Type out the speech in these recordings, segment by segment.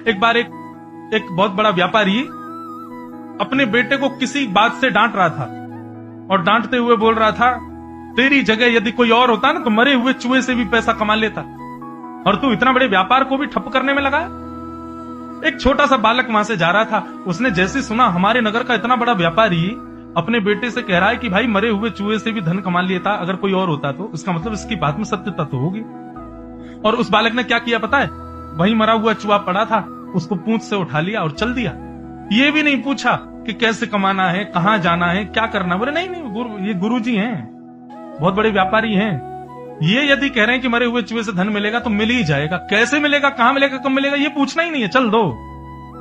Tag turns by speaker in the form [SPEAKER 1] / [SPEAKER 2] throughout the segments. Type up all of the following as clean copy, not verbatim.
[SPEAKER 1] एक बार एक बहुत बड़ा व्यापारी अपने बेटे को किसी बात से डांट रहा था और डांटते हुए बोल रहा था, तेरी जगह यदि कोई और होता ना तो मरे हुए चूहे से भी पैसा कमा लेता, और तू इतना बड़े व्यापार को भी ठप करने में लगा। एक छोटा सा बालक वहां से जा रहा था, उसने जैसे सुना हमारे नगर का इतना बड़ा व्यापारी अपने बेटे से कह रहा है कि भाई मरे हुए चूहे से भी धन कमा लेता अगर कोई और होता तो, इसका मतलब इसकी बात में सत्यता तो होगी। और उस बालक ने क्या किया पता है? वहीं मरा हुआ चूहा पड़ा था, उसको पूंछ से उठा लिया और चल दिया। ये भी नहीं पूछा कि कैसे कमाना है, कहां जाना है, क्या करना। बोले नहीं, ये गुरुजी हैं, बहुत बड़े व्यापारी हैं, ये यदि कह रहे हैं कि मरे हुए चूहे से धन मिलेगा तो मिल ही जाएगा, कैसे मिलेगा, कहां मिलेगा, कब मिलेगा, ये पूछना ही नहीं है, चल दो।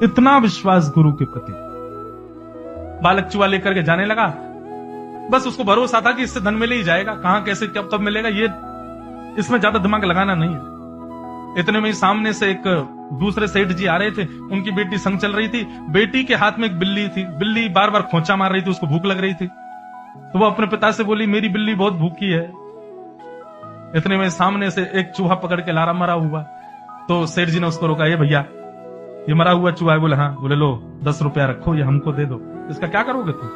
[SPEAKER 1] इतना विश्वास गुरु के प्रति। बालक चूहा लेकर के जाने लगा, बस उसको भरोसा था कि इससे धन मिल ही जाएगा, कहां कैसे कब तब मिलेगा, ये इसमें ज्यादा दिमाग लगाना नहीं है। इतने में सामने से एक दूसरे सेठ जी आ रहे थे, उनकी बेटी संग चल रही थी, बेटी के हाथ में एक बिल्ली थी, बिल्ली बार बार खोंचा मार रही थी, उसको भूख लग रही थी, तो वो अपने पिता से बोली मेरी बिल्ली बहुत भूखी है। इतने में सामने से एक चूहा पकड़ के लारा मरा हुआ, तो सेठ जी ने उसको रोका, ये भैया ये मरा हुआ चूहा है। बोले हाँ। बोले लो 10 रुपया रखो, ये हमको दे दो, इसका क्या करोगे तुम?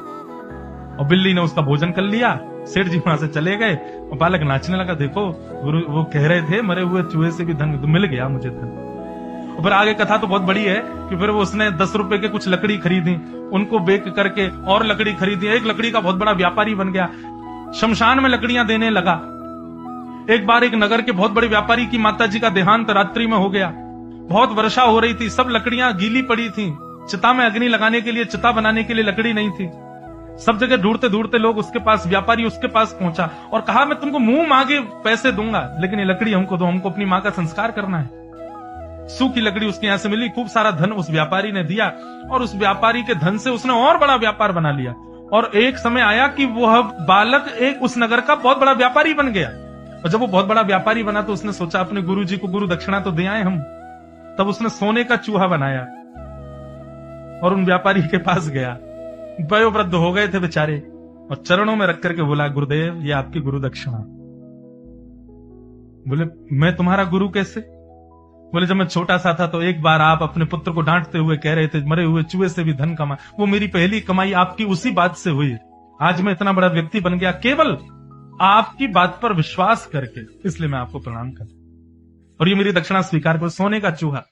[SPEAKER 1] और बिल्ली ने उसका भोजन कर लिया। सेठ जी वहां से चले गए और बालक नाचने लगा, देखो गुरु वो कह रहे थे मरे हुए चूहे से भी धन मिल गया मुझे धन। और फिर आगे कथा तो बहुत बड़ी है कि फिर वो उसने 10 रुपए के कुछ लकड़ी खरीदी, उनको बेच करके और लकड़ी खरीदी, एक लकड़ी का बहुत बड़ा व्यापारी बन गया, शमशान में लकड़ियां देने लगा। एक बार एक नगर के बहुत बड़े व्यापारी की माताजी का देहांत रात्रि में हो गया, बहुत वर्षा हो रही थी, सब लकड़ियां गीली पड़ी थी, चिता में अग्नि लगाने के लिए, चिता बनाने के लिए लकड़ी नहीं थी। सब जगह ढूंढते ढूंढते लोग उसके पास, व्यापारी उसके पास पहुंचा और कहा मैं तुमको मुंह मांगे पैसे दूंगा, लेकिन ये लकड़ी हमको दो, हमको अपनी मां का संस्कार करना है। सूखी लकड़ी उसके यहां से मिली, खूब सारा धन उस व्यापारी ने दिया और उस व्यापारी के धन से उसने और बड़ा व्यापार बना लिया। और एक समय आया कि वह बालक एक उस नगर का बहुत बड़ा व्यापारी बन गया। और जब वो बहुत बड़ा व्यापारी बना तो उसने सोचा अपने गुरु जी को गुरु दक्षिणा तो दे आए हम। तब उसने सोने का चूहा बनाया और उन व्यापारी के पास गया, वयोवृद्ध हो गए थे बेचारे, और चरणों में रख करके बोला गुरुदेव ये आपकी गुरु दक्षिणा। बोले मैं तुम्हारा गुरु कैसे? बोले जब मैं छोटा सा था तो एक बार आप अपने पुत्र को डांटते हुए कह रहे थे मरे हुए चूहे से भी धन कमा, वो मेरी पहली कमाई आपकी उसी बात से हुई। आज मैं इतना बड़ा व्यक्ति बन गया केवल आपकी बात पर विश्वास करके, इसलिए मैं आपको प्रणाम करता, और ये मेरी दक्षिणा स्वीकार करो, सोने का चूहा।